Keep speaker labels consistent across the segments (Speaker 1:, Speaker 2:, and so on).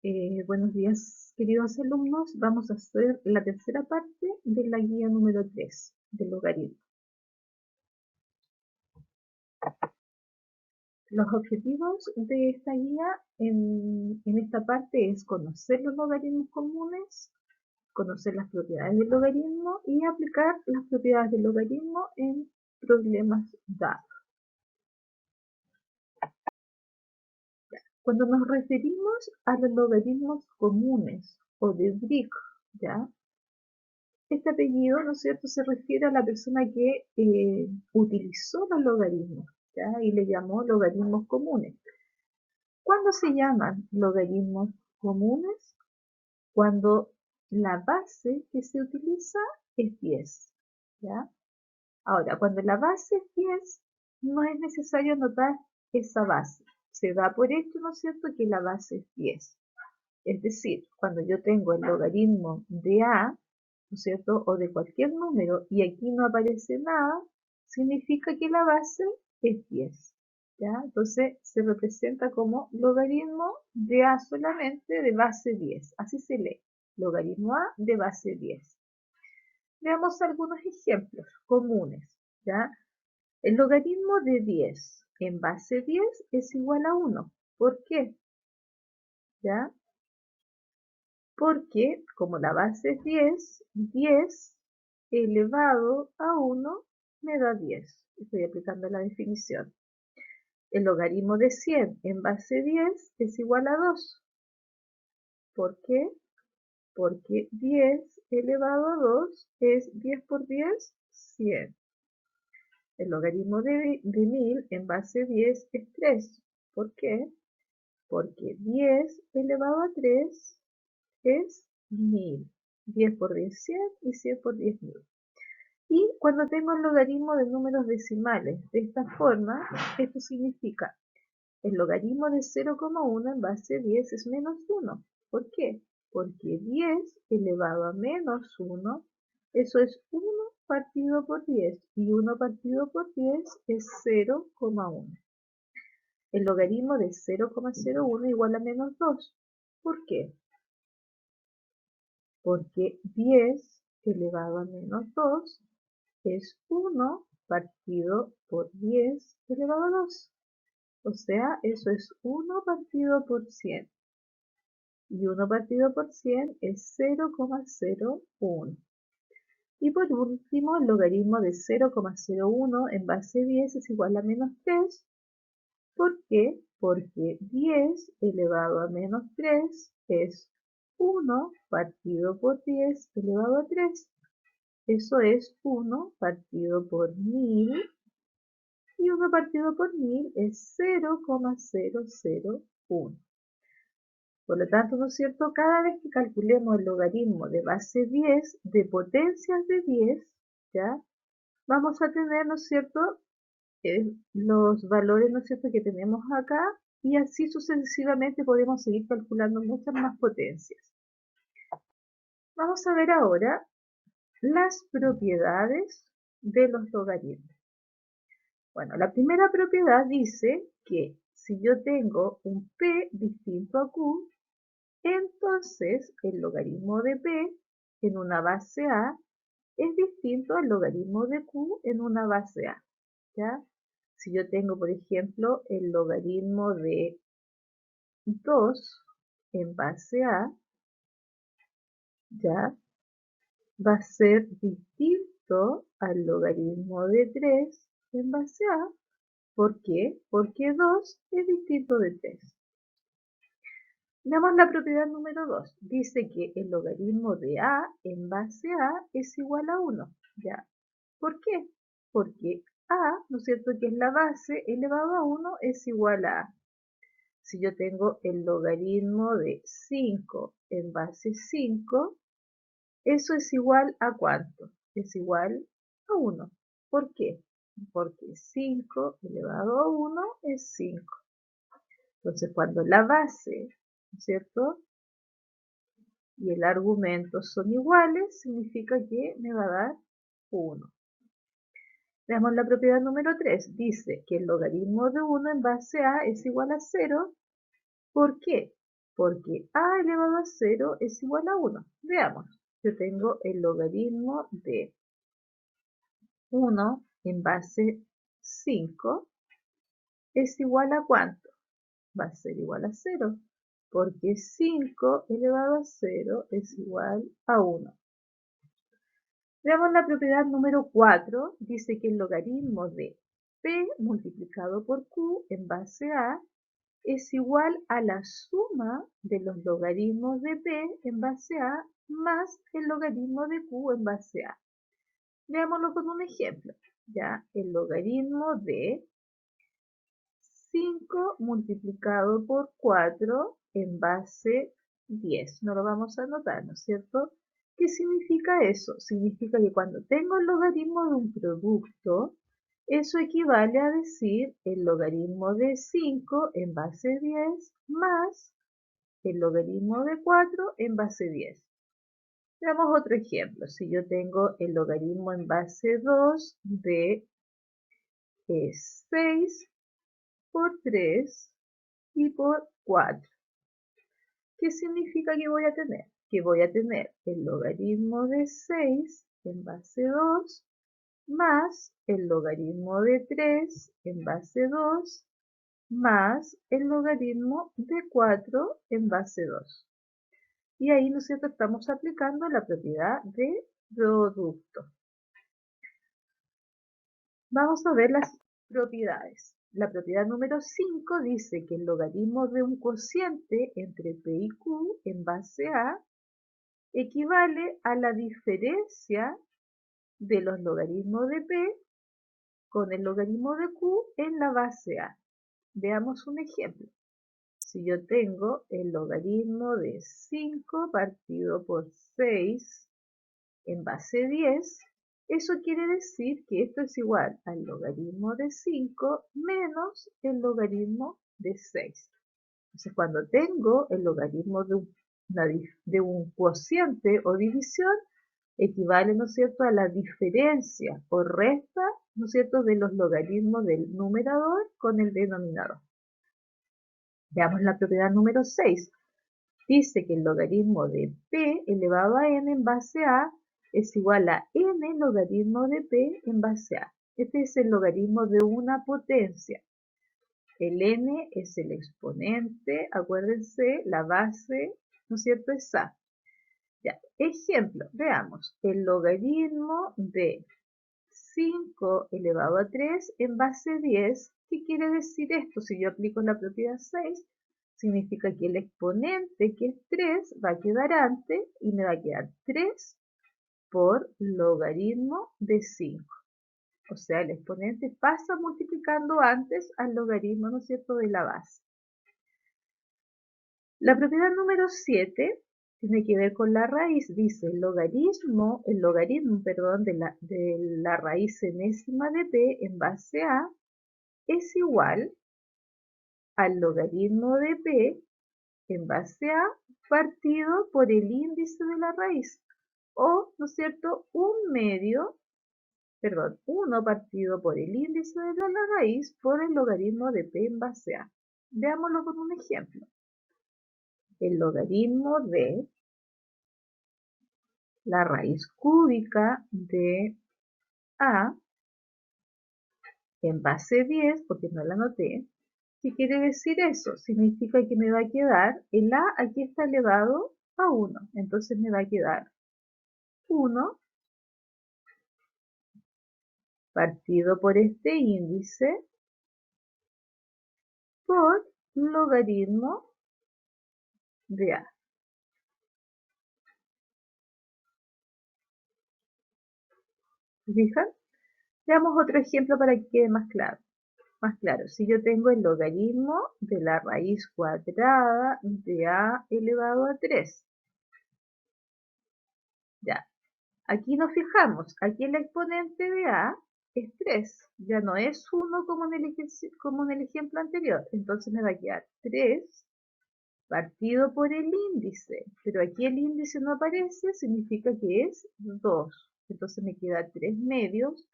Speaker 1: Buenos días, queridos alumnos. Vamos a hacer la tercera parte de la guía número 3 del logaritmo. Los objetivos de esta guía en esta parte es conocer los logaritmos comunes, conocer las propiedades del logaritmo y aplicar las propiedades del logaritmo en problemas dados. Cuando nos referimos a los logaritmos comunes o de Brigg, ¿ya? Este apellido, ¿no es cierto?, se refiere a la persona que utilizó los logaritmos, ¿ya? Y le llamó logaritmos comunes. ¿Cuándo se llaman logaritmos comunes? Cuando la base que se utiliza es 10, ¿ya? Ahora, cuando la base es 10, no es necesario anotar esa base. Se da por hecho, ¿no es cierto?, que la base es 10. Es decir, cuando yo tengo el logaritmo de A, ¿no es cierto?, o de cualquier número, y aquí no aparece nada, significa que la base es 10, ¿ya? Entonces se representa como logaritmo de A solamente de base 10, así se lee, logaritmo A de base 10. Veamos algunos ejemplos comunes, ¿ya? El logaritmo de 10 en base 10 es igual a 1. ¿Por qué? ¿Ya? Porque como la base es 10, 10 elevado a 1 me da 10. Estoy aplicando la definición. El logaritmo de 100 en base 10 es igual a 2. ¿Por qué? Porque 10 elevado a 2 es 10 por 10, 100. El logaritmo de 1000 en base 10 es 3. ¿Por qué? Porque 10 elevado a 3 es 1000. 10 por 10, 100 y 100 por 10, 1000. Y cuando tengo el logaritmo de números decimales de esta forma, esto significa el logaritmo de 0,1 en base 10 es menos 1. ¿Por qué? Porque 10 elevado a menos 1, eso es 1 partido por 10, y 1 partido por 10 es 0,1. El logaritmo de 0,01 igual a menos 2. ¿Por qué? Porque 10 elevado a menos 2 es 1 partido por 10 elevado a 2. O sea, eso es 1 partido por 100. Y 1 partido por 100 es 0,01. Y por último, el logaritmo de 0,01 en base 10 es igual a menos 3. ¿Por qué? Porque 10 elevado a menos 3 es 1 partido por 10 elevado a 3. Eso es 1 partido por 1000, y 1 partido por 1000 es 0,001. Por lo tanto, ¿no es cierto?, cada vez que calculemos el logaritmo de base 10 de potencias de 10, ¿ya?, vamos a tener, ¿no es cierto?, los valores, ¿no es cierto?, que tenemos acá, y así sucesivamente podemos seguir calculando muchas más potencias. Vamos a ver ahora las propiedades de los logaritmos. Bueno, la primera propiedad dice que si yo tengo un p distinto a q, entonces el logaritmo de p en una base a es distinto al logaritmo de q en una base a, ¿ya? Si yo tengo, por ejemplo, el logaritmo de 2 en base a, ¿ya?, va a ser distinto al logaritmo de 3 en base a. ¿Por qué? Porque 2 es distinto de 3. Veamos la propiedad número 2. Dice que el logaritmo de a en base a es igual a 1. ¿Ya? ¿Por qué? Porque a, ¿no es cierto?, que es la base, elevado a 1 es igual a. Si yo tengo el logaritmo de 5 en base 5, eso es igual a ¿cuánto? Es igual a 1. ¿Por qué? Porque 5 elevado a 1 es 5. Entonces, cuando la base, ¿no es cierto?, y el argumento son iguales, significa que me va a dar 1. Veamos la propiedad número 3. Dice que el logaritmo de 1 en base a es igual a 0. ¿Por qué? porque a elevado a 0 es igual a 1. Veamos, yo tengo el logaritmo de 1 en base 5 es igual a ¿cuánto? Va a ser igual a 0, porque 5 elevado a 0 es igual a 1. Veamos la propiedad número 4, dice que el logaritmo de p multiplicado por q en base a es igual a la suma de los logaritmos de p en base a más el logaritmo de q en base a. Veámoslo con un ejemplo. Ya, el logaritmo de 5 multiplicado por 4 en base 10. No lo vamos a anotar, ¿no es cierto? ¿Qué significa eso? Significa que cuando tengo el logaritmo de un producto, eso equivale a decir el logaritmo de 5 en base 10 más el logaritmo de 4 en base 10. Veamos otro ejemplo. Si yo tengo el logaritmo en base 2 de 6 por 3 y por 4. ¿Qué significa que voy a tener? Que voy a tener el logaritmo de 6 en base 2 más el logaritmo de 3 en base 2 más el logaritmo de 4 en base 2. Y ahí, ¿no es cierto?, estamos aplicando la propiedad de producto. Vamos a ver las propiedades. La propiedad número 5 dice que el logaritmo de un cociente entre p y q en base a equivale a la diferencia de los logaritmos de p con el logaritmo de q en la base a. Veamos un ejemplo. Si yo tengo el logaritmo de 5 partido por 6 en base 10, eso quiere decir que esto es igual al logaritmo de 5 menos el logaritmo de 6. Entonces, cuando tengo el logaritmo de un cociente o división, equivale, ¿no es cierto?, a la diferencia o resta, ¿no es cierto?, de los logaritmos del numerador con el denominador. Veamos la propiedad número 6. Dice que el logaritmo de p elevado a n en base a es igual a n logaritmo de p en base a. Este es el logaritmo de una potencia. El n es el exponente, acuérdense, la base, ¿no es cierto?, es a. Ya, ejemplo, veamos, el logaritmo de 5 elevado a 3 en base 10. ¿Qué quiere decir esto? Si yo aplico la propiedad 6, significa que el exponente, que es 3, va a quedar antes y me va a quedar 3 por logaritmo de 5. O sea, el exponente pasa multiplicando antes al logaritmo, ¿no es cierto?, de la base. La propiedad número 7 tiene que ver con la raíz. Dice, el logaritmo, perdón, de la raíz enésima de p en base a es igual al logaritmo de p en base a partido por el índice de la raíz. O, ¿no es cierto?, 1 partido por el índice de la raíz por el logaritmo de p en base a. Veámoslo con un ejemplo. El logaritmo de la raíz cúbica de a en base 10, porque no la anoté. ¿Qué quiere decir eso? Significa que me va a quedar, el a aquí está elevado a 1, entonces me va a quedar 1 partido por este índice por logaritmo de a. ¿Se fijan? Veamos otro ejemplo para que quede más claro. Si yo tengo el logaritmo de la raíz cuadrada de a elevado a 3. Ya, aquí nos fijamos, aquí el exponente de a es 3, ya no es 1 como en el ejemplo anterior, entonces me va a quedar 3 partido por el índice, pero aquí el índice no aparece, significa que es 2, entonces me queda 3 medios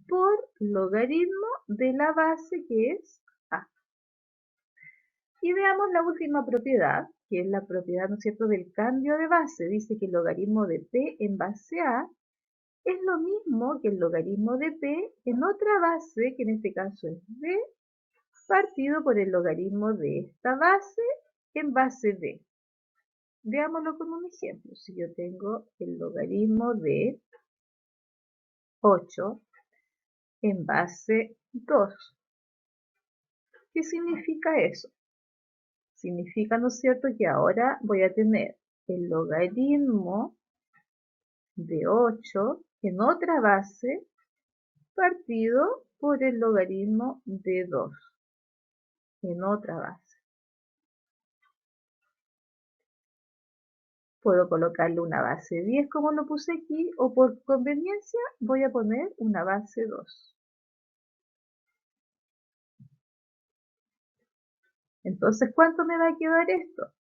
Speaker 1: por logaritmo de la base que es a. Y veamos la última propiedad, que es la propiedad, ¿no es cierto?, del cambio de base. Dice que el logaritmo de p en base a es lo mismo que el logaritmo de p en otra base, que en este caso es b, partido por el logaritmo de esta base en base d. Veámoslo con un ejemplo. Si yo tengo el logaritmo de 8 en base 2, ¿qué significa eso? Significa, ¿no es cierto?, que ahora voy a tener el logaritmo de 8 en otra base partido por el logaritmo de 2 en otra base. Puedo colocarle una base 10 como lo puse aquí, o por conveniencia voy a poner una base 2. Entonces, ¿cuánto me va a quedar esto?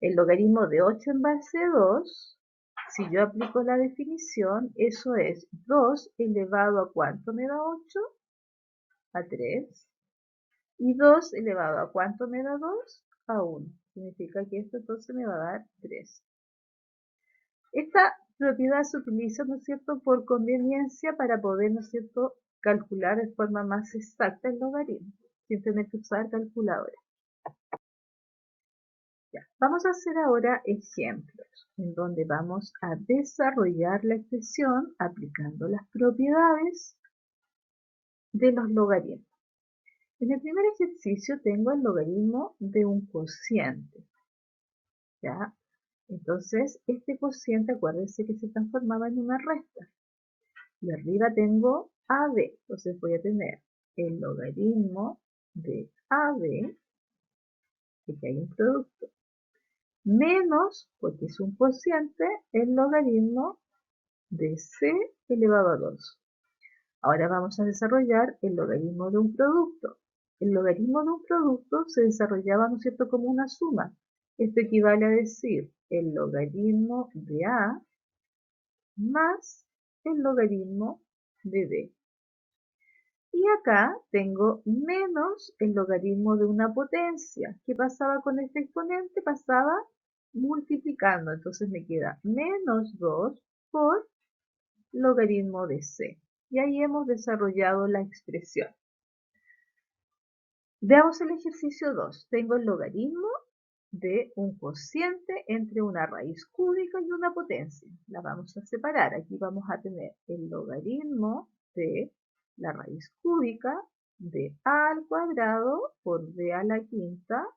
Speaker 1: El logaritmo de 8 en base 2, si yo aplico la definición, eso es 2 elevado a ¿cuánto me da 8? A 3. Y 2 elevado a ¿cuánto me da 2? A 1. Significa que esto entonces me va a dar 3. Esta propiedad se utiliza, ¿no es cierto?, por conveniencia para poder, ¿no es cierto?, calcular de forma más exacta el logaritmo, sin tener que usar calculadora. Ya, vamos a hacer ahora ejemplos, en donde vamos a desarrollar la expresión aplicando las propiedades de los logaritmos. En el primer ejercicio tengo el logaritmo de un cociente. ¿Ya? Entonces, este cociente, acuérdense que se transformaba en una resta. Y arriba tengo AB. Entonces voy a tener el logaritmo de AB, que aquí hay un producto, menos, porque es un cociente, el logaritmo de C elevado a 2. Ahora vamos a desarrollar el logaritmo de un producto. El logaritmo de un producto se desarrollaba, ¿no es cierto?, como una suma. Esto equivale a decir el logaritmo de A más el logaritmo de B. Y acá tengo menos el logaritmo de una potencia. ¿Qué pasaba con este exponente? Pasaba multiplicando. Entonces me queda menos 2 por logaritmo de C. Y ahí hemos desarrollado la expresión. Veamos el ejercicio 2. Tengo el logaritmo de un cociente entre una raíz cúbica y una potencia. La vamos a separar. Aquí vamos a tener el logaritmo de la raíz cúbica de a al cuadrado por b a la quinta.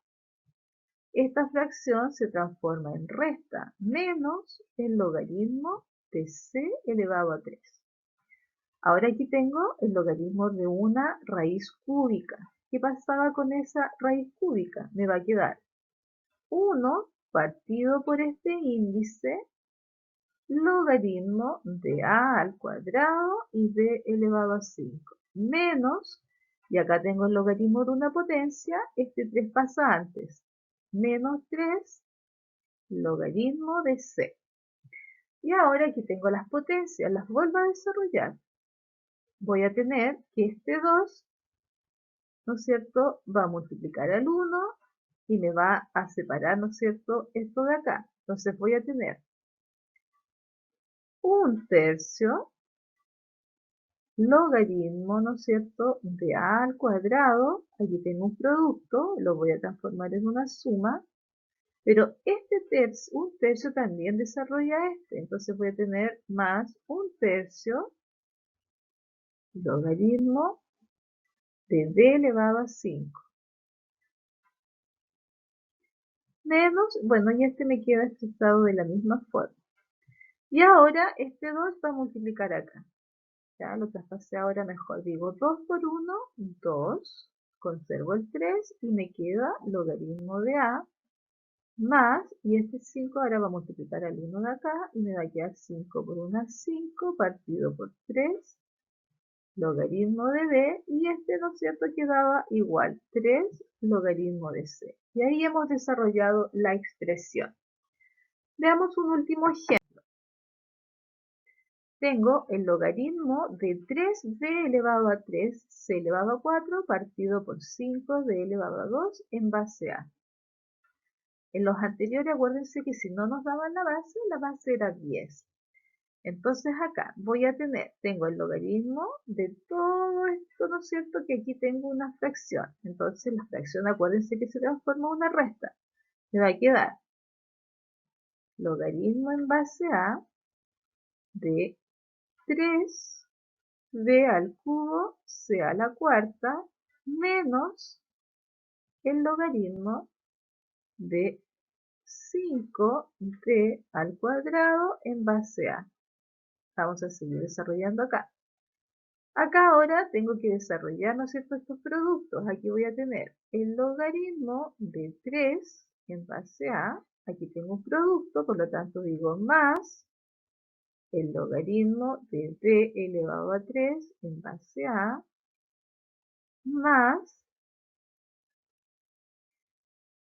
Speaker 1: Esta fracción se transforma en resta menos el logaritmo de c elevado a 3. Ahora aquí tengo el logaritmo de una raíz cúbica. ¿Qué pasaba con esa raíz cúbica? Me va a quedar 1 partido por este índice, logaritmo de a al cuadrado y b elevado a 5, menos, y acá tengo el logaritmo de una potencia, este 3 pasa antes, menos 3, logaritmo de c. Y ahora aquí tengo las potencias, las vuelvo a desarrollar. Voy a tener que este 2, ¿no es cierto?, va a multiplicar al 1 y me va a separar, ¿no es cierto?, esto de acá. Entonces voy a tener 1/3 logaritmo, ¿no es cierto?, de a al cuadrado. Aquí tengo un producto, lo voy a transformar en una suma, pero este un tercio también desarrolla este. Entonces voy a tener más 1/3 logaritmo de b elevado a 5. Menos, bueno, y este me queda expresado de la misma forma. Y ahora este 2 va a multiplicar acá. Ya lo traspasé ahora mejor. Digo 2 por 1, 2. Conservo el 3 y me queda logaritmo de a más, y este 5 ahora va a multiplicar al 1 de acá y me va a quedar 5 por 1, 5 partido por 3, logaritmo de b, y este, ¿no es cierto?, quedaba igual 3 logaritmo de c. Y ahí hemos desarrollado la expresión. Veamos un último ejemplo. Tengo el logaritmo de 3b elevado a 3, c elevado a 4, partido por 5d elevado a 2 en base a. En los anteriores, acuérdense que si no nos daban la base era 10. Entonces acá voy a tener, tengo el logaritmo de todo esto, ¿no es cierto? Que aquí tengo una fracción. Entonces la fracción, acuérdense que se transforma en una resta. Me va a quedar logaritmo en base a de 3b al cubo c a la cuarta menos el logaritmo de 5d al cuadrado en base a. Vamos a seguir desarrollando acá. Acá ahora tengo que desarrollar, ¿no es cierto?, estos productos. Aquí voy a tener el logaritmo de 3 en base a. Aquí tengo un producto, por lo tanto digo más el logaritmo de d elevado a 3 en base a más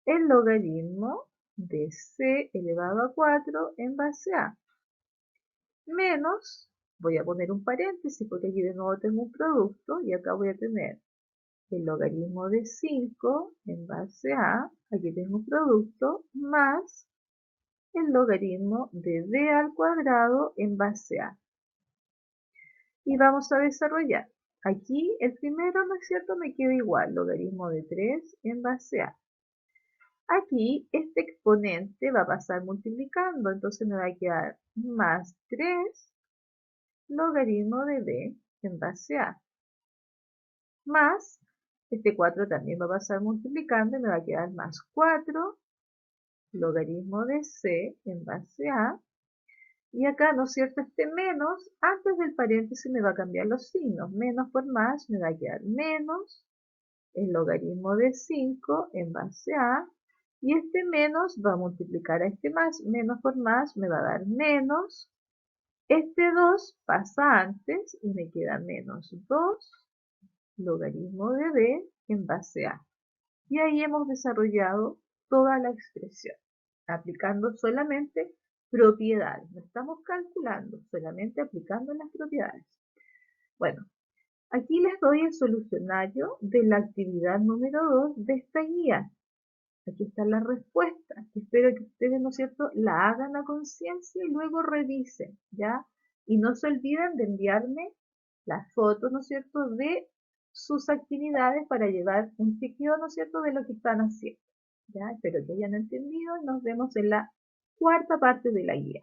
Speaker 1: el logaritmo de c elevado a 4 en base a menos, voy a poner un paréntesis porque aquí de nuevo tengo un producto y acá voy a tener el logaritmo de 5 en base a, aquí tengo un producto, más el logaritmo de d al cuadrado en base a. Y vamos a desarrollar. Aquí el primero, ¿no es cierto?, me queda igual, logaritmo de 3 en base a. Aquí este exponente va a pasar multiplicando, entonces me va a quedar más 3 logaritmo de d en base a, más, este 4 también va a pasar multiplicando y me va a quedar más 4 logaritmo de c en base a, y acá, ¿no es cierto?, este menos, antes del paréntesis me va a cambiar los signos, menos por más me va a quedar menos el logaritmo de 5 en base a, y este menos va a multiplicar a este más, menos por más me va a dar menos, este 2 pasa antes y me queda menos 2 logaritmo de d en base a. Y ahí hemos desarrollado toda la expresión, aplicando solamente propiedades. No estamos calculando, solamente aplicando las propiedades. Bueno, aquí les doy el solucionario de la actividad número 2 de esta guía. Aquí está la respuesta. Espero que ustedes, ¿no es cierto?, la hagan a conciencia y luego revisen, ¿ya? Y no se olviden de enviarme las fotos, ¿no es cierto?, de sus actividades para llevar un chequeo, ¿no es cierto?, de lo que están haciendo. ¿Ya? Espero que hayan entendido y nos vemos en la cuarta parte de la guía.